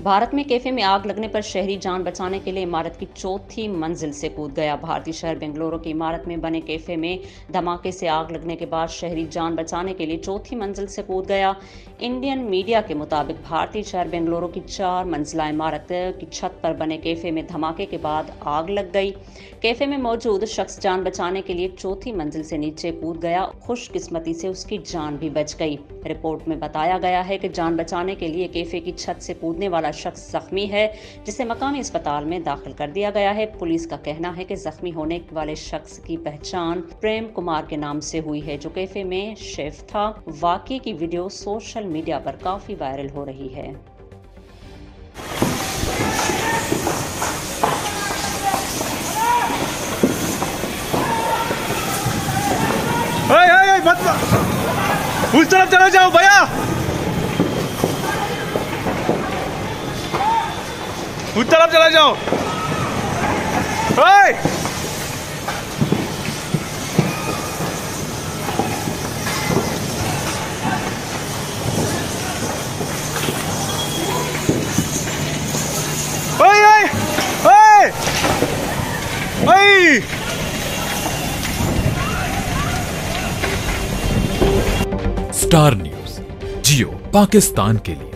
भारत में कैफे में आग लगने पर शहरी जान बचाने के लिए इमारत की चौथी मंजिल से कूद गया। भारतीय शहर बेंगलुरु की इमारत में बने कैफे में धमाके से आग लगने के बाद शहरी जान बचाने के लिए चौथी मंजिल से कूद गया। इंडियन मीडिया के मुताबिक भारतीय शहर बेंगलुरु की 4 मंजिला इमारत की छत पर बने कैफे में धमाके के बाद आग लग गई। कैफे में मौजूद शख्स जान बचाने के लिए चौथी मंजिल से नीचे कूद गया। खुशकिस्मती से उसकी जान भी बच गई। रिपोर्ट में बताया गया है कि जान बचाने के लिए कैफे की छत से कूदने वाला शख्स जख्मी है, जिसे मकामी अस्पताल में दाखिल कर दिया गया है। पुलिस का कहना है कि जख्मी होने वाले शख्स की पहचान प्रेम कुमार के नाम से हुई है, जो कैफे में शेफ था। वाकये की वीडियो सोशल मीडिया पर काफी वायरल हो रही है। उस तरफ चले जाओ भैया, उस तरफ चले जाओ। ओए ओए ओए ओए। स्टार न्यूज, जियो पाकिस्तान के लिए।